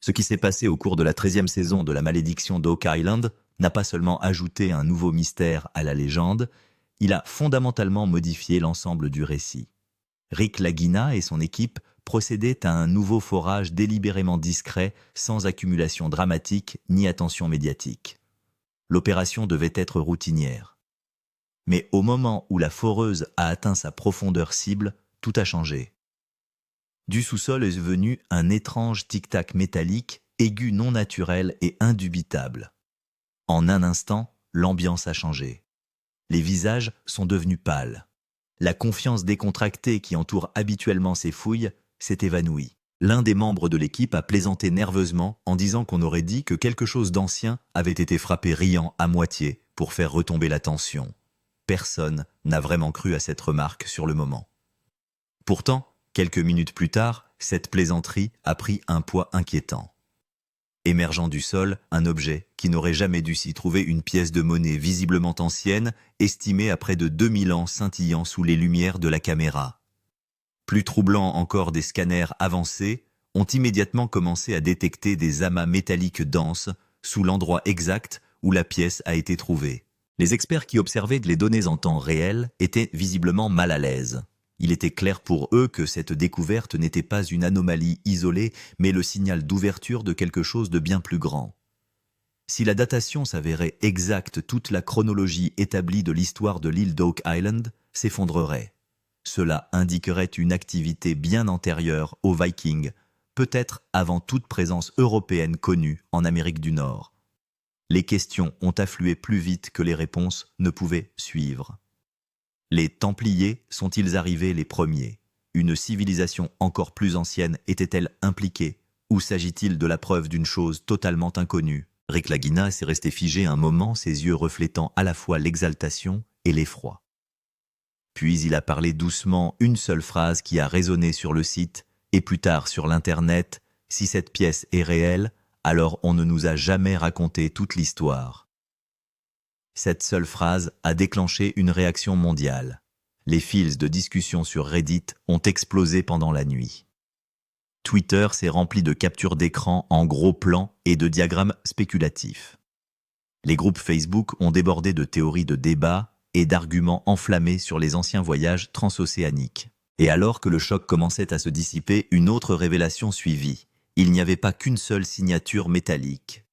Ce qui s'est passé au cours de la 13e saison de La Malédiction d'Oak Island n'a pas seulement ajouté un nouveau mystère à la légende, il a fondamentalement modifié l'ensemble du récit. Rick Lagina et son équipe procédaient à un nouveau forage délibérément discret, sans accumulation dramatique ni attention médiatique. L'opération devait être routinière. Mais au moment où la foreuse a atteint sa profondeur cible, tout a changé. Du sous-sol est venu un étrange tic-tac métallique, aigu non naturel et indubitable. En un instant, l'ambiance a changé. Les visages sont devenus pâles. La confiance décontractée qui entoure habituellement ces fouilles s'est évanouie. L'un des membres de l'équipe a plaisanté nerveusement en disant qu'on aurait dit que quelque chose d'ancien avait été frappé riant à moitié pour faire retomber la tension. Personne n'a vraiment cru à cette remarque sur le moment. Pourtant, quelques minutes plus tard, cette plaisanterie a pris un poids inquiétant. Émergeant du sol, un objet qui n'aurait jamais dû s'y trouver, une pièce de monnaie visiblement ancienne, estimée à près de 2000 ans, scintillant sous les lumières de la caméra. Plus troublant encore, des scanners avancés ont immédiatement commencé à détecter des amas métalliques denses sous l'endroit exact où la pièce a été trouvée. Les experts qui observaient les données en temps réel étaient visiblement mal à l'aise. Il était clair pour eux que cette découverte n'était pas une anomalie isolée, mais le signal d'ouverture de quelque chose de bien plus grand. Si la datation s'avérait exacte, toute la chronologie établie de l'histoire de l'île d'Oak Island s'effondrerait. Cela indiquerait une activité bien antérieure aux Vikings, peut-être avant toute présence européenne connue en Amérique du Nord. Les questions ont afflué plus vite que les réponses ne pouvaient suivre. Les Templiers sont-ils arrivés les premiers? Une civilisation encore plus ancienne était-elle impliquée? Ou s'agit-il de la preuve d'une chose totalement inconnue? Rick Lagina s'est resté figé un moment, ses yeux reflétant à la fois l'exaltation et l'effroi. Puis il a parlé doucement, une seule phrase qui a résonné sur le site et plus tard sur l'Internet. Si cette pièce est réelle, alors on ne nous a jamais raconté toute l'histoire. Cette seule phrase a déclenché une réaction mondiale. Les fils de discussion sur Reddit ont explosé pendant la nuit. Twitter s'est rempli de captures d'écran en gros plans et de diagrammes spéculatifs. Les groupes Facebook ont débordé de théories de débat et d'arguments enflammés sur les anciens voyages transocéaniques. Et alors que le choc commençait à se dissiper, une autre révélation suivit. Il n'y avait pas qu'une seule signature métallique.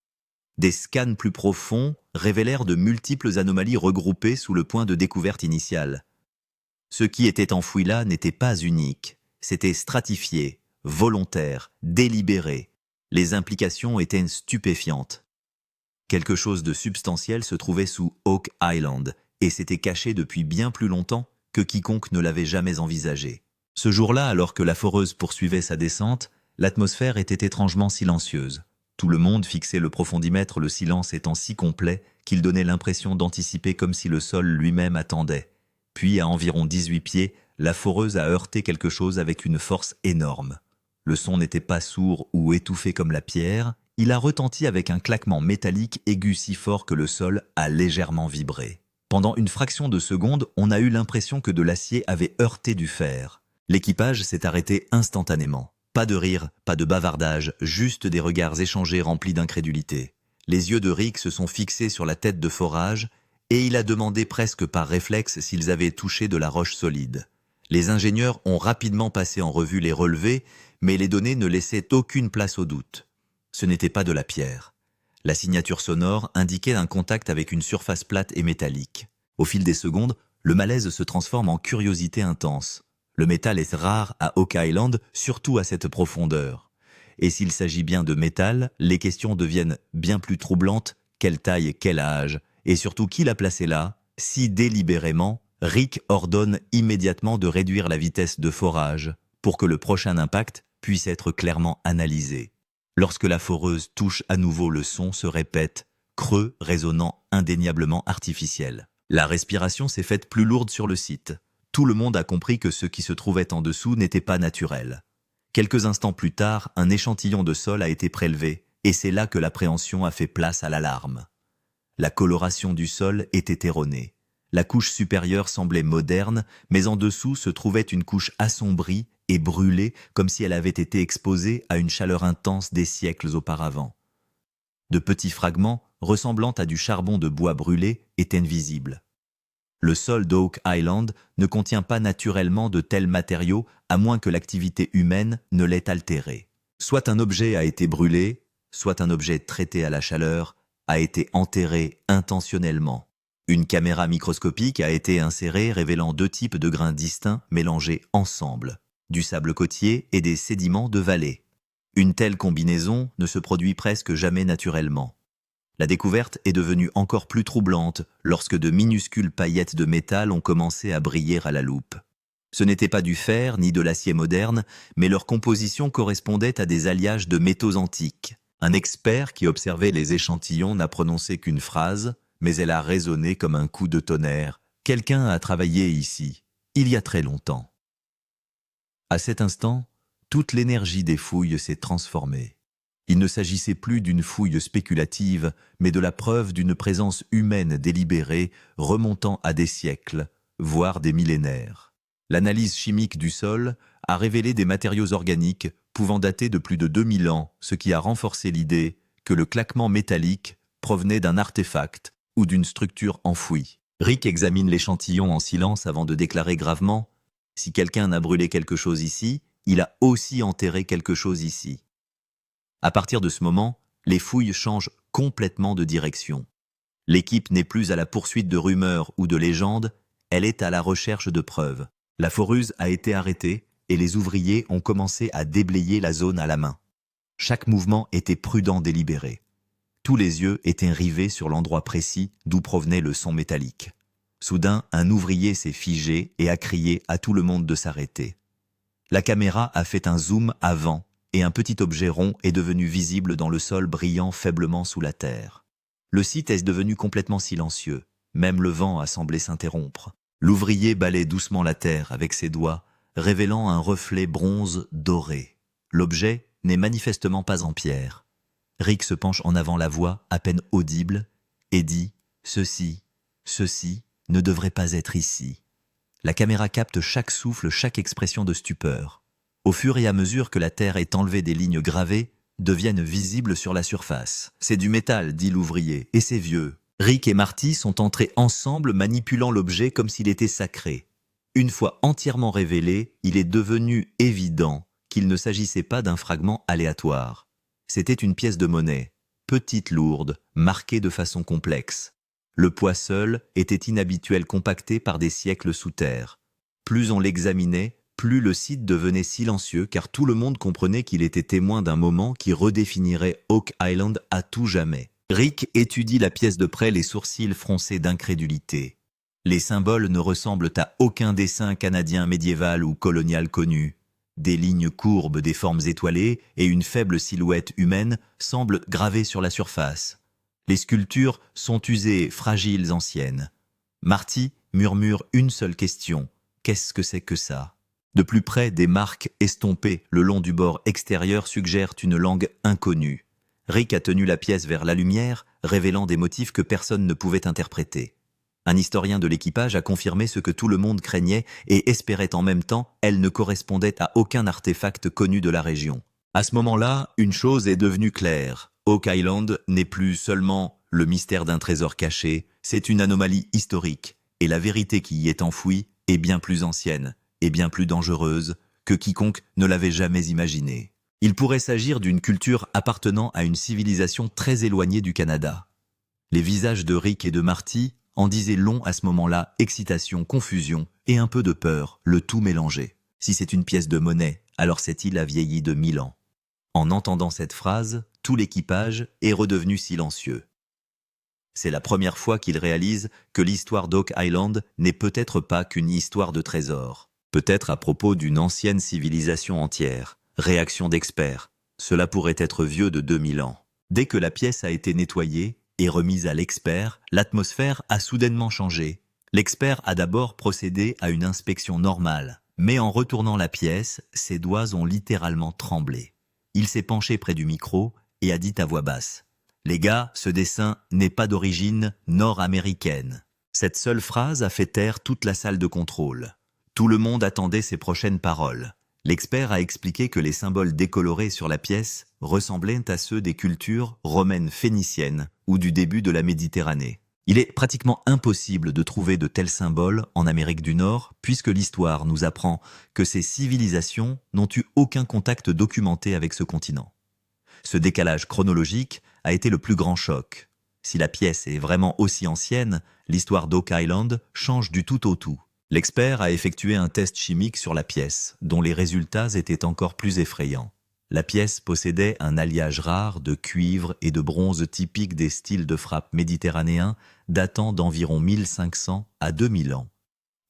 Des scans plus profonds révélèrent de multiples anomalies regroupées sous le point de découverte initial. Ce qui était enfoui là n'était pas unique, c'était stratifié, volontaire, délibéré. Les implications étaient stupéfiantes. Quelque chose de substantiel se trouvait sous Oak Island et s'était caché depuis bien plus longtemps que quiconque ne l'avait jamais envisagé. Ce jour-là, alors que la foreuse poursuivait sa descente, l'atmosphère était étrangement silencieuse. Tout le monde fixait le profondimètre, le silence étant si complet qu'il donnait l'impression d'anticiper comme si le sol lui-même attendait. Puis, à environ 18 pieds, la foreuse a heurté quelque chose avec une force énorme. Le son n'était pas sourd ou étouffé comme la pierre, il a retenti avec un claquement métallique aigu si fort que le sol a légèrement vibré. Pendant une fraction de seconde, on a eu l'impression que de l'acier avait heurté du fer. L'équipage s'est arrêté instantanément. Pas de rire, pas de bavardage, juste des regards échangés remplis d'incrédulité. Les yeux de Rick se sont fixés sur la tête de forage et il a demandé presque par réflexe s'ils avaient touché de la roche solide. Les ingénieurs ont rapidement passé en revue les relevés, mais les données ne laissaient aucune place au doute. Ce n'était pas de la pierre. La signature sonore indiquait un contact avec une surface plate et métallique. Au fil des secondes, le malaise se transforme en curiosité intense. Le métal est rare à Oak Island, surtout à cette profondeur. Et s'il s'agit bien de métal, les questions deviennent bien plus troublantes. Quelle taille, quel âge? Et surtout, qui l'a placé là? Si délibérément, Rick ordonne immédiatement de réduire la vitesse de forage pour que le prochain impact puisse être clairement analysé. Lorsque la foreuse touche à nouveau, le son se répète, creux, résonnant, indéniablement artificiel. La respiration s'est faite plus lourde sur le site. Tout le monde a compris que ce qui se trouvait en dessous n'était pas naturel. Quelques instants plus tard, un échantillon de sol a été prélevé, et c'est là que l'appréhension a fait place à l'alarme. La coloration du sol était erronée. La couche supérieure semblait moderne, mais en dessous se trouvait une couche assombrie et brûlée comme si elle avait été exposée à une chaleur intense des siècles auparavant. De petits fragments, ressemblant à du charbon de bois brûlé, étaient visibles. Le sol d'Oak Island ne contient pas naturellement de tels matériaux à moins que l'activité humaine ne l'ait altéré. Soit un objet a été brûlé, soit un objet traité à la chaleur a été enterré intentionnellement. Une caméra microscopique a été insérée révélant 2 types de grains distincts mélangés ensemble, du sable côtier et des sédiments de vallée. Une telle combinaison ne se produit presque jamais naturellement. La découverte est devenue encore plus troublante lorsque de minuscules paillettes de métal ont commencé à briller à la loupe. Ce n'était pas du fer ni de l'acier moderne, mais leur composition correspondait à des alliages de métaux antiques. Un expert qui observait les échantillons n'a prononcé qu'une phrase, mais elle a résonné comme un coup de tonnerre. Quelqu'un a travaillé ici, il y a très longtemps. À cet instant, toute l'énergie des fouilles s'est transformée. Il ne s'agissait plus d'une fouille spéculative, mais de la preuve d'une présence humaine délibérée remontant à des siècles, voire des millénaires. L'analyse chimique du sol a révélé des matériaux organiques pouvant dater de plus de 2000 ans, ce qui a renforcé l'idée que le claquement métallique provenait d'un artefact ou d'une structure enfouie. Rick examine l'échantillon en silence avant de déclarer gravement « Si quelqu'un a brûlé quelque chose ici, il a aussi enterré quelque chose ici. » À partir de ce moment, les fouilles changent complètement de direction. L'équipe n'est plus à la poursuite de rumeurs ou de légendes, elle est à la recherche de preuves. La foreuse a été arrêtée et les ouvriers ont commencé à déblayer la zone à la main. Chaque mouvement était prudent, délibéré. Tous les yeux étaient rivés sur l'endroit précis d'où provenait le son métallique. Soudain, un ouvrier s'est figé et a crié à tout le monde de s'arrêter. La caméra a fait un zoom avant et un petit objet rond est devenu visible dans le sol brillant faiblement sous la terre. Le site est devenu complètement silencieux, même le vent a semblé s'interrompre. L'ouvrier balaie doucement la terre avec ses doigts, révélant un reflet bronze doré. L'objet n'est manifestement pas en pierre. Rick se penche en avant la voix, à peine audible, et dit « Ceci ne devrait pas être ici ». La caméra capte chaque souffle, chaque expression de stupeur. Au fur et à mesure que la terre est enlevée, des lignes gravées deviennent visibles sur la surface. « C'est du métal », dit l'ouvrier, « et c'est vieux. » Rick et Marty sont entrés ensemble, manipulant l'objet comme s'il était sacré. Une fois entièrement révélé, il est devenu évident qu'il ne s'agissait pas d'un fragment aléatoire. C'était une pièce de monnaie, petite, lourde, marquée de façon complexe. Le poids seul était inhabituel, compacté par des siècles sous terre. Plus on l'examinait, plus le site devenait silencieux, car tout le monde comprenait qu'il était témoin d'un moment qui redéfinirait Oak Island à tout jamais. Rick étudie la pièce de près, les sourcils froncés d'incrédulité. Les symboles ne ressemblent à aucun dessin canadien médiéval ou colonial connu. Des lignes courbes, des formes étoilées et une faible silhouette humaine semblent gravées sur la surface. Les sculptures sont usées, fragiles, anciennes. Marty murmure une seule question. Qu'est-ce que c'est que ça ? De plus près, des marques estompées le long du bord extérieur suggèrent une langue inconnue. Rick a tenu la pièce vers la lumière, révélant des motifs que personne ne pouvait interpréter. Un historien de l'équipage a confirmé ce que tout le monde craignait et espérait en même temps, elle ne correspondait à aucun artefact connu de la région. À ce moment-là, une chose est devenue claire. Oak Island n'est plus seulement le mystère d'un trésor caché, c'est une anomalie historique, et la vérité qui y est enfouie est bien plus ancienne et bien plus dangereuse que quiconque ne l'avait jamais imaginée. Il pourrait s'agir d'une culture appartenant à une civilisation très éloignée du Canada. Les visages de Rick et de Marty en disaient long à ce moment-là, excitation, confusion et un peu de peur, le tout mélangé. Si c'est une pièce de monnaie, alors cette île a vieilli de 1000 ans. En entendant cette phrase, tout l'équipage est redevenu silencieux. C'est la première fois qu'ils réalisent que l'histoire d'Oak Island n'est peut-être pas qu'une histoire de trésor. Peut-être à propos d'une ancienne civilisation entière. Réaction d'experts. Cela pourrait être vieux de 2000 ans. Dès que la pièce a été nettoyée et remise à l'expert, l'atmosphère a soudainement changé. L'expert a d'abord procédé à une inspection normale, mais en retournant la pièce, ses doigts ont littéralement tremblé. Il s'est penché près du micro et a dit à voix basse « Les gars, ce dessin n'est pas d'origine nord-américaine. » Cette seule phrase a fait taire toute la salle de contrôle. Tout le monde attendait ses prochaines paroles. L'expert a expliqué que les symboles décolorés sur la pièce ressemblaient à ceux des cultures romaines phéniciennes ou du début de la Méditerranée. Il est pratiquement impossible de trouver de tels symboles en Amérique du Nord, puisque l'histoire nous apprend que ces civilisations n'ont eu aucun contact documenté avec ce continent. Ce décalage chronologique a été le plus grand choc. Si la pièce est vraiment aussi ancienne, l'histoire d'Oak Island change du tout au tout. L'expert a effectué un test chimique sur la pièce, dont les résultats étaient encore plus effrayants. La pièce possédait un alliage rare de cuivre et de bronze typique des styles de frappe méditerranéens datant d'environ 1500 à 2000 ans.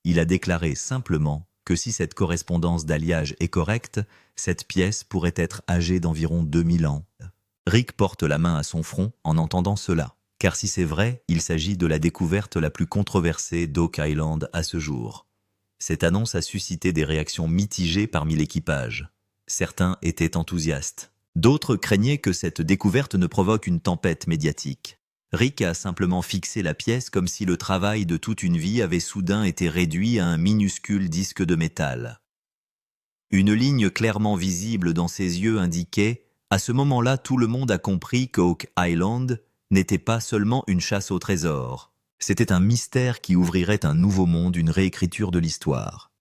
Il a déclaré simplement que si cette correspondance d'alliage est correcte, cette pièce pourrait être âgée d'environ 2000 ans. Rick porte la main à son front en entendant cela, car si c'est vrai, il s'agit de la découverte la plus controversée d'Oak Island à ce jour. Cette annonce a suscité des réactions mitigées parmi l'équipage. Certains étaient enthousiastes. D'autres craignaient que cette découverte ne provoque une tempête médiatique. Rick a simplement fixé la pièce comme si le travail de toute une vie avait soudain été réduit à un minuscule disque de métal. Une ligne clairement visible dans ses yeux indiquait « À ce moment-là, tout le monde a compris qu'Oak Island n'était pas seulement une chasse au trésor. C'était un mystère qui ouvrirait un nouveau monde, une réécriture de l'histoire. »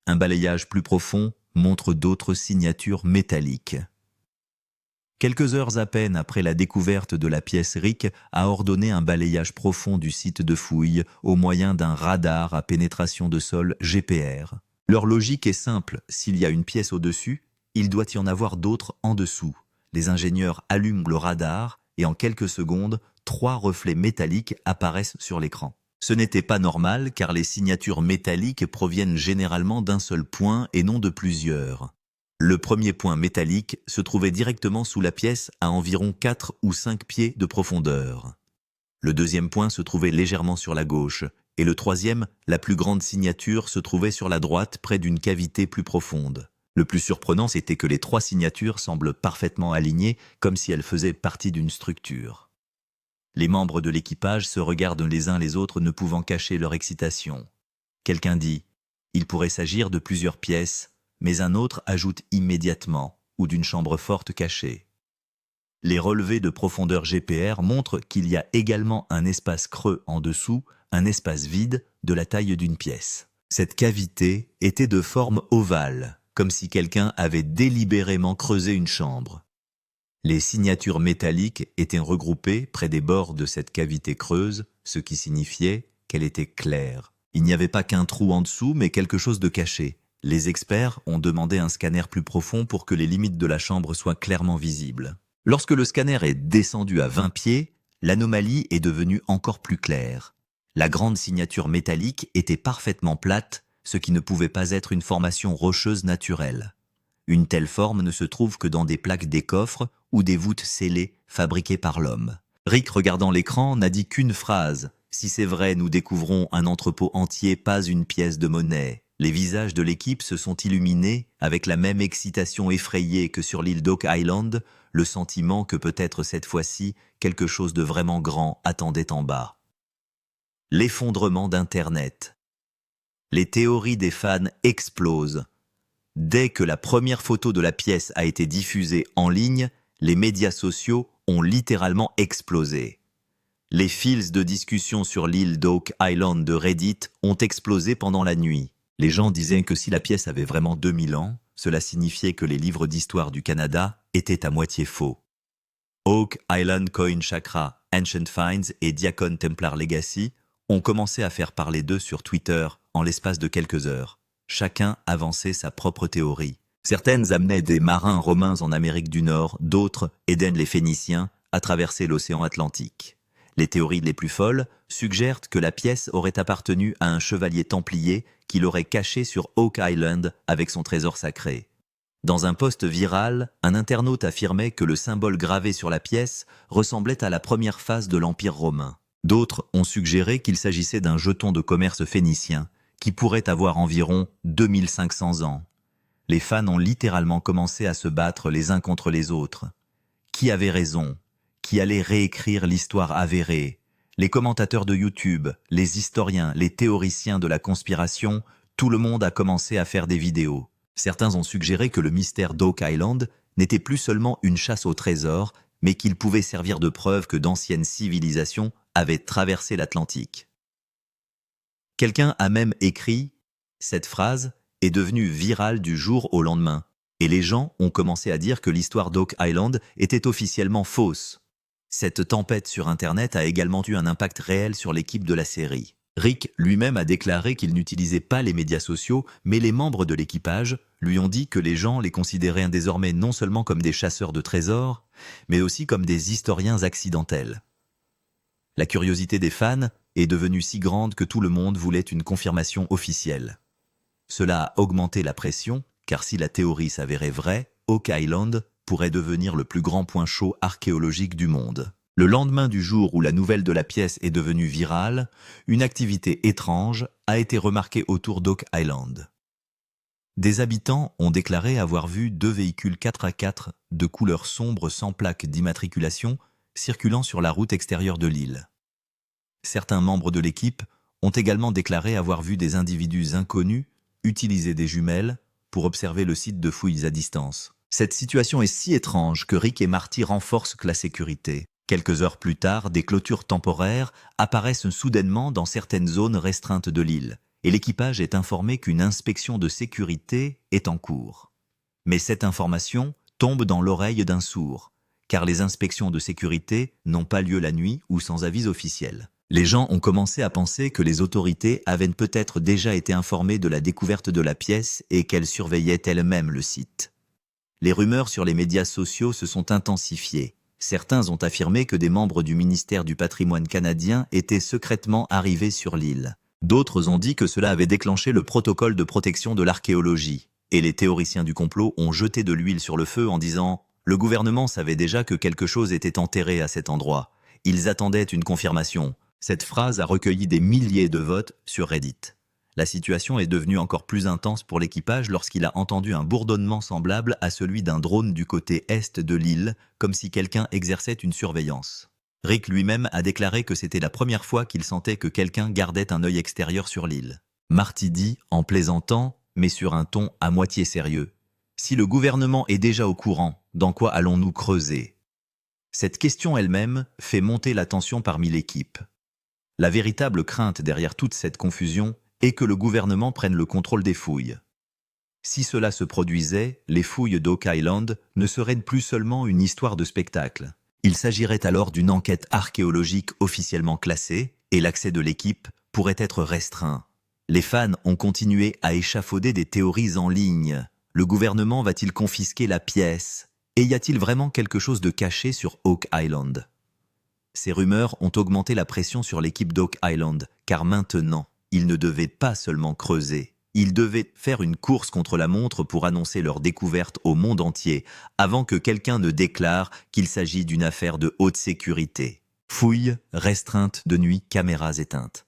Un balayage plus profond montre d'autres signatures métalliques. Quelques heures à peine après la découverte de la pièce, Rick a ordonné un balayage profond du site de fouilles au moyen d'un radar à pénétration de sol GPR. Leur logique est simple, s'il y a une pièce au-dessus, il doit y en avoir d'autres en dessous. Les ingénieurs allument le radar et en quelques secondes, 3 reflets métalliques apparaissent sur l'écran. Ce n'était pas normal car les signatures métalliques proviennent généralement d'un seul point et non de plusieurs. Le premier point métallique se trouvait directement sous la pièce à environ 4 ou 5 pieds de profondeur. Le deuxième point se trouvait légèrement sur la gauche et le troisième, la plus grande signature, se trouvait sur la droite près d'une cavité plus profonde. Le plus surprenant, c'était que les 3 signatures semblent parfaitement alignées comme si elles faisaient partie d'une structure. Les membres de l'équipage se regardent les uns les autres, ne pouvant cacher leur excitation. Quelqu'un dit « Il pourrait s'agir de plusieurs pièces », mais un autre ajoute immédiatement « ou d'une chambre forte cachée ». Les relevés de profondeur GPR montrent qu'il y a également un espace creux en dessous, un espace vide de la taille d'une pièce. Cette cavité était de forme ovale, comme si quelqu'un avait délibérément creusé une chambre. Les signatures métalliques étaient regroupées près des bords de cette cavité creuse, ce qui signifiait qu'elle était claire. Il n'y avait pas qu'un trou en dessous, mais quelque chose de caché. Les experts ont demandé un scanner plus profond pour que les limites de la chambre soient clairement visibles. Lorsque le scanner est descendu à 20 pieds, l'anomalie est devenue encore plus claire. La grande signature métallique était parfaitement plate, ce qui ne pouvait pas être une formation rocheuse naturelle. Une telle forme ne se trouve que dans des plaques des coffres ou des voûtes scellées fabriquées par l'homme. Rick, regardant l'écran, n'a dit qu'une phrase. « Si c'est vrai, nous découvrons un entrepôt entier, pas une pièce de monnaie. » Les visages de l'équipe se sont illuminés avec la même excitation effrayée que sur l'île d'Oak Island, le sentiment que peut-être cette fois-ci, quelque chose de vraiment grand attendait en bas. L'effondrement d'Internet. Les théories des fans explosent. Dès que la première photo de la pièce a été diffusée en ligne, les médias sociaux ont littéralement explosé. Les fils de discussion sur l'île d'Oak Island de Reddit ont explosé pendant la nuit. Les gens disaient que si la pièce avait vraiment 2000 ans, cela signifiait que les livres d'histoire du Canada étaient à moitié faux. Oak Island Coin Chakra, Ancient Finds et Diacon Templar Legacy ont commencé à faire parler d'eux sur Twitter en l'espace de quelques heures. Chacun avançait sa propre théorie. Certaines amenaient des marins romains en Amérique du Nord, d'autres aidaient les Phéniciens à traverser l'océan Atlantique. Les théories les plus folles suggèrent que la pièce aurait appartenu à un chevalier templier qui l'aurait cachée sur Oak Island avec son trésor sacré. Dans un post viral, un internaute affirmait que le symbole gravé sur la pièce ressemblait à la première phase de l'Empire romain. D'autres ont suggéré qu'il s'agissait d'un jeton de commerce phénicien qui pourrait avoir environ 2500 ans. Les fans ont littéralement commencé à se battre les uns contre les autres. Qui avait raison ? Qui allait réécrire l'histoire avérée? Les commentateurs de YouTube, les historiens, les théoriciens de la conspiration, tout le monde a commencé à faire des vidéos. Certains ont suggéré que le mystère d'Oak Island n'était plus seulement une chasse au trésor, mais qu'il pouvait servir de preuve que d'anciennes civilisations avaient traversé l'Atlantique. Quelqu'un a même écrit « Cette phrase est devenue virale du jour au lendemain ». Et les gens ont commencé à dire que l'histoire d'Oak Island était officiellement fausse. Cette tempête sur Internet a également eu un impact réel sur l'équipe de la série. Rick lui-même a déclaré qu'il n'utilisait pas les médias sociaux, mais les membres de l'équipage lui ont dit que les gens les considéraient désormais non seulement comme des chasseurs de trésors, mais aussi comme des historiens accidentels. La curiosité des fans est devenue si grande que tout le monde voulait une confirmation officielle. Cela a augmenté la pression, car si la théorie s'avérait vraie, Oak Island pourrait devenir le plus grand point chaud archéologique du monde. Le lendemain du jour où la nouvelle de la pièce est devenue virale, une activité étrange a été remarquée autour d'Oak Island. Des habitants ont déclaré avoir vu 2 véhicules 4x4 de couleur sombre sans plaque d'immatriculation circulant sur la route extérieure de l'île. Certains membres de l'équipe ont également déclaré avoir vu des individus inconnus utiliser des jumelles pour observer le site de fouilles à distance. Cette situation est si étrange que Rick et Marty renforcent la sécurité. Quelques heures plus tard, des clôtures temporaires apparaissent soudainement dans certaines zones restreintes de l'île, et l'équipage est informé qu'une inspection de sécurité est en cours. Mais cette information tombe dans l'oreille d'un sourd, car les inspections de sécurité n'ont pas lieu la nuit ou sans avis officiel. Les gens ont commencé à penser que les autorités avaient peut-être déjà été informées de la découverte de la pièce et qu'elles surveillaient elles-mêmes le site. Les rumeurs sur les médias sociaux se sont intensifiées. Certains ont affirmé que des membres du ministère du patrimoine canadien étaient secrètement arrivés sur l'île. D'autres ont dit que cela avait déclenché le protocole de protection de l'archéologie. Et les théoriciens du complot ont jeté de l'huile sur le feu en disant « Le gouvernement savait déjà que quelque chose était enterré à cet endroit. Ils attendaient une confirmation. » Cette phrase a recueilli des milliers de votes sur Reddit. La situation est devenue encore plus intense pour l'équipage lorsqu'il a entendu un bourdonnement semblable à celui d'un drone du côté est de l'île, comme si quelqu'un exerçait une surveillance. Rick lui-même a déclaré que c'était la première fois qu'il sentait que quelqu'un gardait un œil extérieur sur l'île. Marty dit, en plaisantant, mais sur un ton à moitié sérieux, « Si le gouvernement est déjà au courant, dans quoi allons-nous creuser ?» Cette question elle-même fait monter la tension parmi l'équipe. La véritable crainte derrière toute cette confusion est que le gouvernement prenne le contrôle des fouilles. Si cela se produisait, les fouilles d'Oak Island ne seraient plus seulement une histoire de spectacle. Il s'agirait alors d'une enquête archéologique officiellement classée et l'accès de l'équipe pourrait être restreint. Les fans ont continué à échafauder des théories en ligne. Le gouvernement va-t-il confisquer la pièce? Et y a-t-il vraiment quelque chose de caché sur Oak Island? Ces rumeurs ont augmenté la pression sur l'équipe d'Oak Island, car maintenant, ils ne devaient pas seulement creuser. Ils devaient faire une course contre la montre pour annoncer leur découverte au monde entier, avant que quelqu'un ne déclare qu'il s'agit d'une affaire de haute sécurité. Fouilles, restreintes de nuit, caméras éteintes.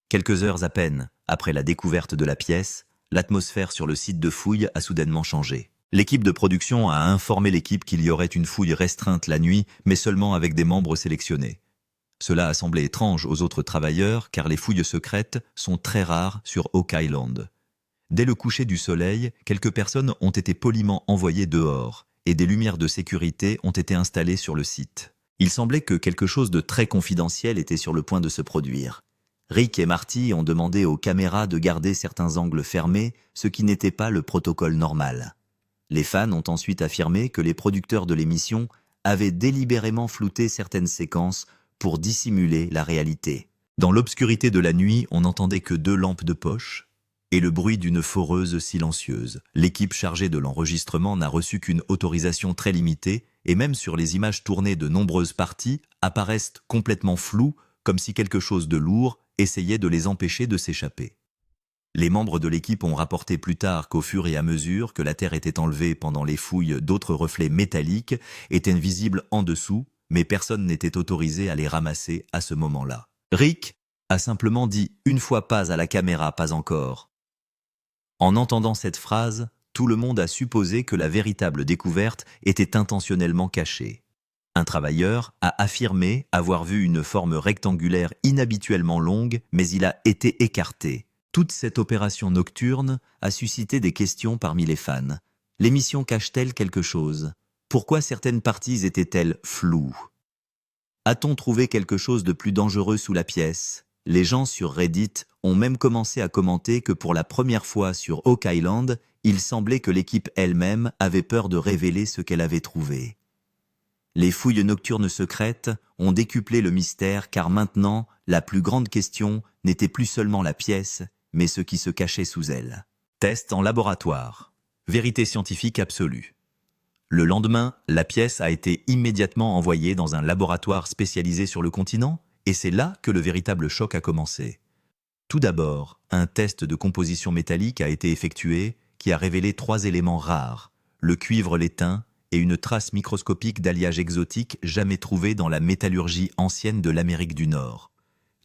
Quelques heures à peine après la découverte de la pièce, l'atmosphère sur le site de fouilles a soudainement changé. L'équipe de production a informé l'équipe qu'il y aurait une fouille restreinte la nuit, mais seulement avec des membres sélectionnés. Cela a semblé étrange aux autres travailleurs, car les fouilles secrètes sont très rares sur Oak Island. Dès le coucher du soleil, quelques personnes ont été poliment envoyées dehors, et des lumières de sécurité ont été installées sur le site. Il semblait que quelque chose de très confidentiel était sur le point de se produire. Rick et Marty ont demandé aux caméras de garder certains angles fermés, ce qui n'était pas le protocole normal. Les fans ont ensuite affirmé que les producteurs de l'émission avaient délibérément flouté certaines séquences pour dissimuler la réalité. Dans l'obscurité de la nuit, on n'entendait que 2 lampes de poche et le bruit d'une foreuse silencieuse. L'équipe chargée de l'enregistrement n'a reçu qu'une autorisation très limitée et même sur les images tournées, de nombreuses parties apparaissent complètement floues, comme si quelque chose de lourd essayait de les empêcher de s'échapper. Les membres de l'équipe ont rapporté plus tard qu'au fur et à mesure que la terre était enlevée pendant les fouilles, d'autres reflets métalliques étaient visibles en dessous, mais personne n'était autorisé à les ramasser à ce moment-là. Rick a simplement dit une fois pas à la caméra, pas encore. En entendant cette phrase, tout le monde a supposé que la véritable découverte était intentionnellement cachée. Un travailleur a affirmé avoir vu une forme rectangulaire inhabituellement longue, mais il a été écarté. Toute cette opération nocturne a suscité des questions parmi les fans. L'émission cache-t-elle quelque chose? Pourquoi certaines parties étaient-elles floues? A-t-on trouvé quelque chose de plus dangereux sous la pièce? Les gens sur Reddit ont même commencé à commenter que pour la première fois sur Oak Island, il semblait que l'équipe elle-même avait peur de révéler ce qu'elle avait trouvé. Les fouilles nocturnes secrètes ont décuplé le mystère car maintenant, la plus grande question n'était plus seulement la pièce, mais ce qui se cachait sous elle. Test en laboratoire. Vérité scientifique absolue. Le lendemain, la pièce a été immédiatement envoyée dans un laboratoire spécialisé sur le continent, et c'est là que le véritable choc a commencé. Tout d'abord, un test de composition métallique a été effectué qui a révélé 3 éléments rares, le cuivre l'étain et une trace microscopique d'alliage exotique jamais trouvée dans la métallurgie ancienne de l'Amérique du Nord.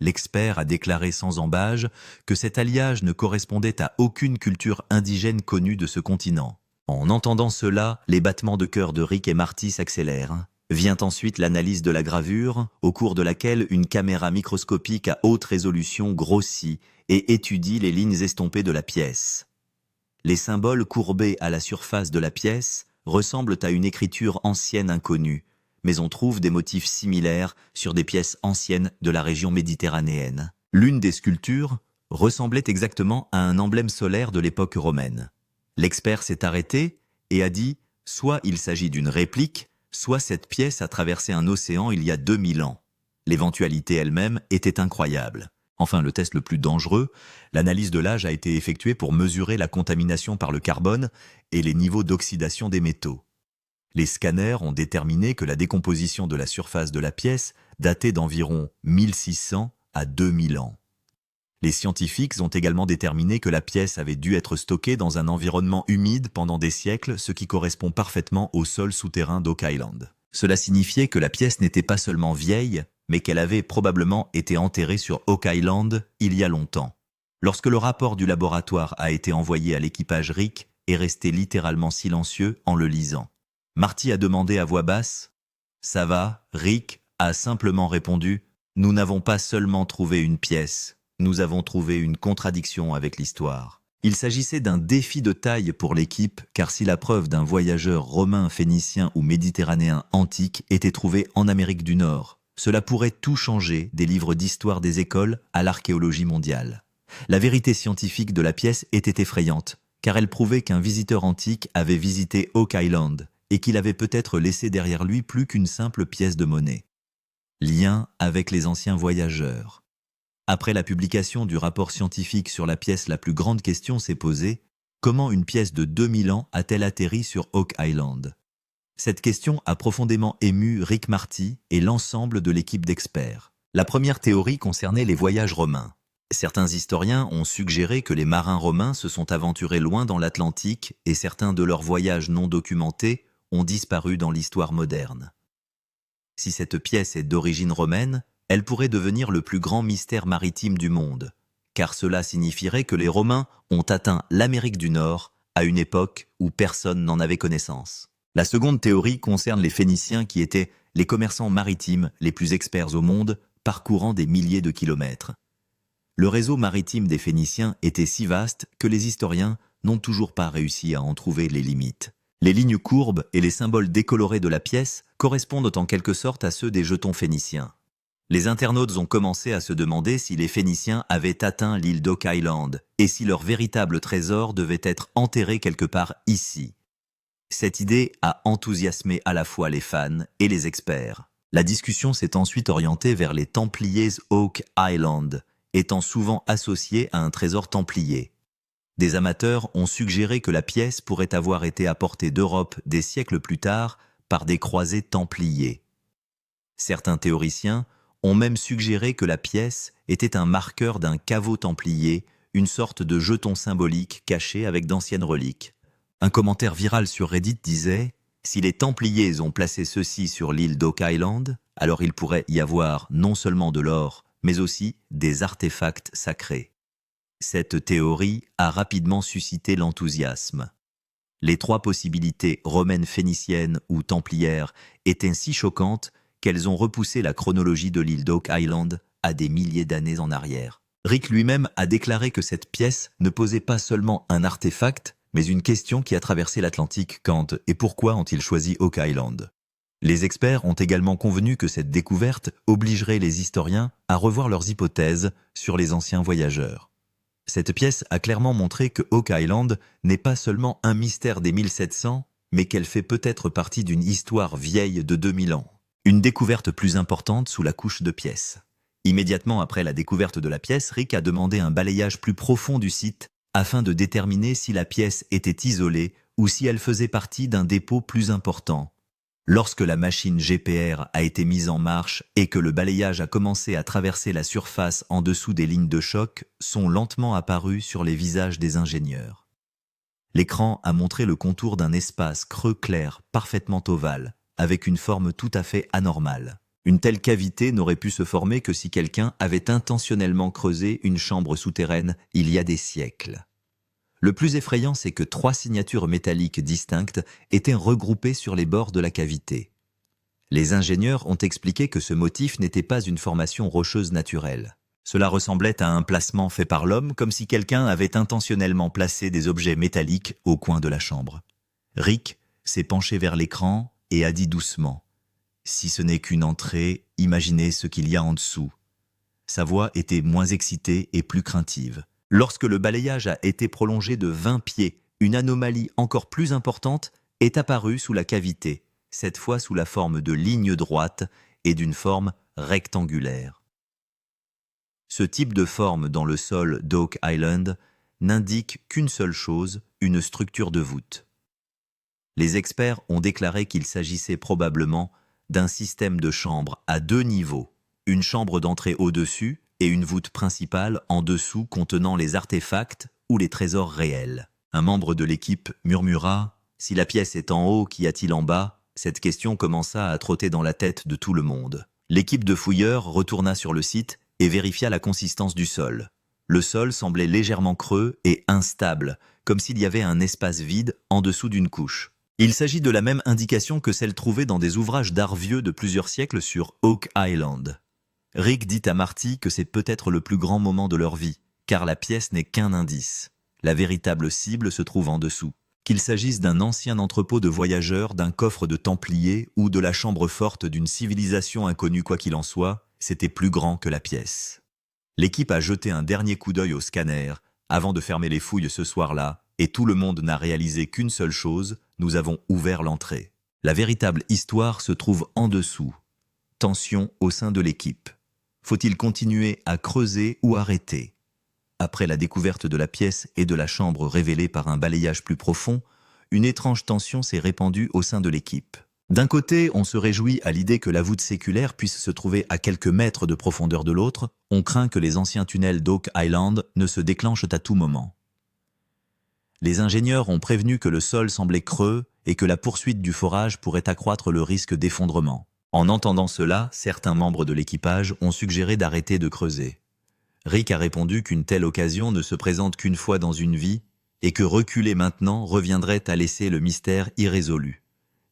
L'expert a déclaré sans ambages que cet alliage ne correspondait à aucune culture indigène connue de ce continent. En entendant cela, les battements de cœur de Rick et Marty s'accélèrent. Vient ensuite l'analyse de la gravure, au cours de laquelle une caméra microscopique à haute résolution grossit et étudie les lignes estompées de la pièce. Les symboles courbés à la surface de la pièce ressemblent à une écriture ancienne inconnue, mais on trouve des motifs similaires sur des pièces anciennes de la région méditerranéenne. L'une des sculptures ressemblait exactement à un emblème solaire de l'époque romaine. L'expert s'est arrêté et a dit « soit il s'agit d'une réplique, soit cette pièce a traversé un océan il y a 2000 ans. » L'éventualité elle-même était incroyable. Enfin, le test le plus dangereux, l'analyse de l'âge a été effectuée pour mesurer la contamination par le carbone et les niveaux d'oxydation des métaux. Les scanners ont déterminé que la décomposition de la surface de la pièce datait d'environ 1600 à 2000 ans. Les scientifiques ont également déterminé que la pièce avait dû être stockée dans un environnement humide pendant des siècles, ce qui correspond parfaitement au sol souterrain d'Oak Island. Cela signifiait que la pièce n'était pas seulement vieille, mais qu'elle avait probablement été enterrée sur Oak Island il y a longtemps. Lorsque le rapport du laboratoire a été envoyé à l'équipage, Rick est resté littéralement silencieux en le lisant. Marty a demandé à voix basse « Ça va ?» Rick a simplement répondu « Nous n'avons pas seulement trouvé une pièce, nous avons trouvé une contradiction avec l'histoire. » Il s'agissait d'un défi de taille pour l'équipe, car si la preuve d'un voyageur romain, phénicien ou méditerranéen antique était trouvée en Amérique du Nord, cela pourrait tout changer des livres d'histoire des écoles à l'archéologie mondiale. La vérité scientifique de la pièce était effrayante, car elle prouvait qu'un visiteur antique avait visité Oak Island et qu'il avait peut-être laissé derrière lui plus qu'une simple pièce de monnaie. Lien avec les anciens voyageurs. Après la publication du rapport scientifique sur la pièce, la plus grande question s'est posée: comment une pièce de 2000 ans a-t-elle atterri sur Oak Island? Cette question a profondément ému Rick Marty et l'ensemble de l'équipe d'experts. La première théorie concernait les voyages romains. Certains historiens ont suggéré que les marins romains se sont aventurés loin dans l'Atlantique et certains de leurs voyages non documentés ont disparu dans l'histoire moderne. Si cette pièce est d'origine romaine, elle pourrait devenir le plus grand mystère maritime du monde, car cela signifierait que les Romains ont atteint l'Amérique du Nord à une époque où personne n'en avait connaissance. La seconde théorie concerne les Phéniciens qui étaient les commerçants maritimes les plus experts au monde, parcourant des milliers de kilomètres. Le réseau maritime des Phéniciens était si vaste que les historiens n'ont toujours pas réussi à en trouver les limites. Les lignes courbes et les symboles décolorés de la pièce correspondent en quelque sorte à ceux des jetons phéniciens. Les internautes ont commencé à se demander si les Phéniciens avaient atteint l'île d'Oak Island et si leur véritable trésor devait être enterré quelque part ici. Cette idée a enthousiasmé à la fois les fans et les experts. La discussion s'est ensuite orientée vers les Templiers Oak Island, étant souvent associés à un trésor templier. Des amateurs ont suggéré que la pièce pourrait avoir été apportée d'Europe des siècles plus tard par des croisés templiers. Certains théoriciens ont même suggéré que la pièce était un marqueur d'un caveau templier, une sorte de jeton symbolique caché avec d'anciennes reliques. Un commentaire viral sur Reddit disait « Si les Templiers ont placé ceci sur l'île d'Oak Island, alors il pourrait y avoir non seulement de l'or, mais aussi des artefacts sacrés. » Cette théorie a rapidement suscité l'enthousiasme. Les 3 possibilités romaines, phéniciennes ou templières étaient si choquantes qu'elles ont repoussé la chronologie de l'île d'Oak Island à des milliers d'années en arrière. Rick lui-même a déclaré que cette pièce ne posait pas seulement un artefact, mais une question qui a traversé l'Atlantique quand et pourquoi ont-ils choisi Oak Island. Les experts ont également convenu que cette découverte obligerait les historiens à revoir leurs hypothèses sur les anciens voyageurs. Cette pièce a clairement montré que Oak Island n'est pas seulement un mystère des 1700, mais qu'elle fait peut-être partie d'une histoire vieille de 2000 ans. Une découverte plus importante sous la couche de pièces. Immédiatement après la découverte de la pièce, Rick a demandé un balayage plus profond du site afin de déterminer si la pièce était isolée ou si elle faisait partie d'un dépôt plus important. Lorsque la machine GPR a été mise en marche et que le balayage a commencé à traverser la surface en dessous des lignes de choc, sont lentement apparus sur les visages des ingénieurs. L'écran a montré le contour d'un espace creux clair, parfaitement ovale, avec une forme tout à fait anormale. Une telle cavité n'aurait pu se former que si quelqu'un avait intentionnellement creusé une chambre souterraine il y a des siècles. Le plus effrayant, c'est que 3 signatures métalliques distinctes étaient regroupées sur les bords de la cavité. Les ingénieurs ont expliqué que ce motif n'était pas une formation rocheuse naturelle. Cela ressemblait à un placement fait par l'homme, comme si quelqu'un avait intentionnellement placé des objets métalliques au coin de la chambre. Rick s'est penché vers l'écran et a dit doucement « Si ce n'est qu'une entrée, imaginez ce qu'il y a en dessous ». Sa voix était moins excitée et plus craintive. Lorsque le balayage a été prolongé de 20 pieds, une anomalie encore plus importante est apparue sous la cavité, cette fois sous la forme de lignes droites et d'une forme rectangulaire. Ce type de forme dans le sol d'Oak Island n'indique qu'une seule chose, une structure de voûte. Les experts ont déclaré qu'il s'agissait probablement d'un système de chambres à 2 niveaux, une chambre d'entrée au-dessus et une voûte principale en dessous contenant les artefacts ou les trésors réels. Un membre de l'équipe murmura « Si la pièce est en haut, qu'y a-t-il en bas ?» Cette question commença à trotter dans la tête de tout le monde. L'équipe de fouilleurs retourna sur le site et vérifia la consistance du sol. Le sol semblait légèrement creux et instable, comme s'il y avait un espace vide en dessous d'une couche. Il s'agit de la même indication que celle trouvée dans des ouvrages d'art vieux de plusieurs siècles sur Oak Island. Rick dit à Marty que c'est peut-être le plus grand moment de leur vie, car la pièce n'est qu'un indice. La véritable cible se trouve en dessous. Qu'il s'agisse d'un ancien entrepôt de voyageurs, d'un coffre de Templiers ou de la chambre forte d'une civilisation inconnue quoi qu'il en soit, c'était plus grand que la pièce. L'équipe a jeté un dernier coup d'œil au scanner avant de fermer les fouilles ce soir-là, et tout le monde n'a réalisé qu'une seule chose, nous avons ouvert l'entrée. La véritable histoire se trouve en dessous. Tension au sein de l'équipe. Faut-il continuer à creuser ou arrêter? Après la découverte de la pièce et de la chambre révélée par un balayage plus profond, une étrange tension s'est répandue au sein de l'équipe. D'un côté, on se réjouit à l'idée que la voûte séculaire puisse se trouver à quelques mètres de profondeur de l'autre, on craint que les anciens tunnels d'Oak Island ne se déclenchent à tout moment. Les ingénieurs ont prévenu que le sol semblait creux et que la poursuite du forage pourrait accroître le risque d'effondrement. En entendant cela, certains membres de l'équipage ont suggéré d'arrêter de creuser. Rick a répondu qu'une telle occasion ne se présente qu'une fois dans une vie et que reculer maintenant reviendrait à laisser le mystère irrésolu.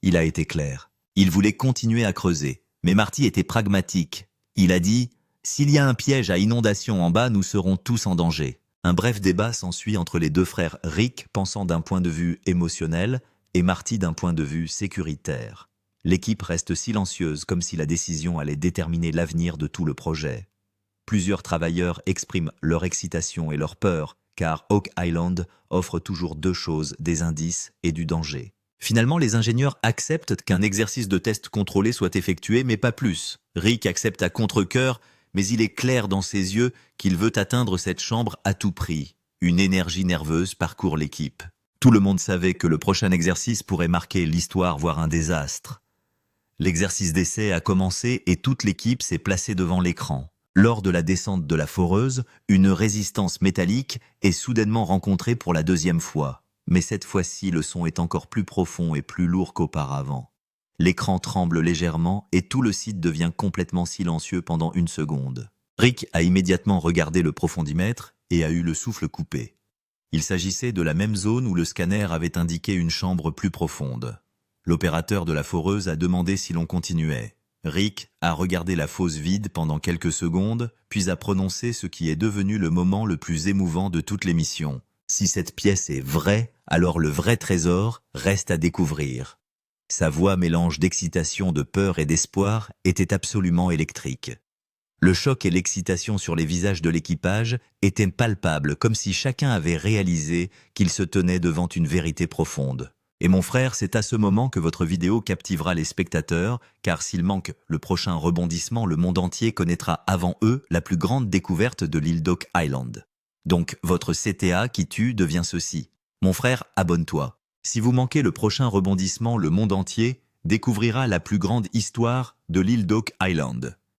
Il a été clair. Il voulait continuer à creuser, mais Marty était pragmatique. Il a dit « S'il y a un piège à inondation en bas, nous serons tous en danger ». Un bref débat s'ensuit entre les deux frères Rick pensant d'un point de vue émotionnel et Marty d'un point de vue sécuritaire. L'équipe reste silencieuse comme si la décision allait déterminer l'avenir de tout le projet. Plusieurs travailleurs expriment leur excitation et leur peur, car Oak Island offre toujours 2 choses, des indices et du danger. Finalement, les ingénieurs acceptent qu'un exercice de test contrôlé soit effectué, mais pas plus. Rick accepte à contre-cœur, mais il est clair dans ses yeux qu'il veut atteindre cette chambre à tout prix. Une énergie nerveuse parcourt l'équipe. Tout le monde savait que le prochain exercice pourrait marquer l'histoire, voire un désastre. L'exercice d'essai a commencé et toute l'équipe s'est placée devant l'écran. Lors de la descente de la foreuse, une résistance métallique est soudainement rencontrée pour la 2e fois. Mais cette fois-ci, le son est encore plus profond et plus lourd qu'auparavant. L'écran tremble légèrement et tout le site devient complètement silencieux pendant 1 seconde. Rick a immédiatement regardé le profondimètre et a eu le souffle coupé. Il s'agissait de la même zone où le scanner avait indiqué une chambre plus profonde. L'opérateur de la foreuse a demandé si l'on continuait. Rick a regardé la fosse vide pendant quelques secondes, puis a prononcé ce qui est devenu le moment le plus émouvant de toute l'émission. Si cette pièce est vraie, alors le vrai trésor reste à découvrir. Sa voix, mélange d'excitation, de peur et d'espoir, était absolument électrique. Le choc et l'excitation sur les visages de l'équipage étaient palpables, comme si chacun avait réalisé qu'il se tenait devant une vérité profonde. Et mon frère, c'est à ce moment que votre vidéo captivera les spectateurs, car s'il manque le prochain rebondissement, le monde entier connaîtra avant eux la plus grande découverte de l'île d'Oak Island. Donc votre CTA qui tue devient ceci. Mon frère, abonne-toi. Si vous manquez le prochain rebondissement, le monde entier découvrira la plus grande histoire de l'île d'Oak Island.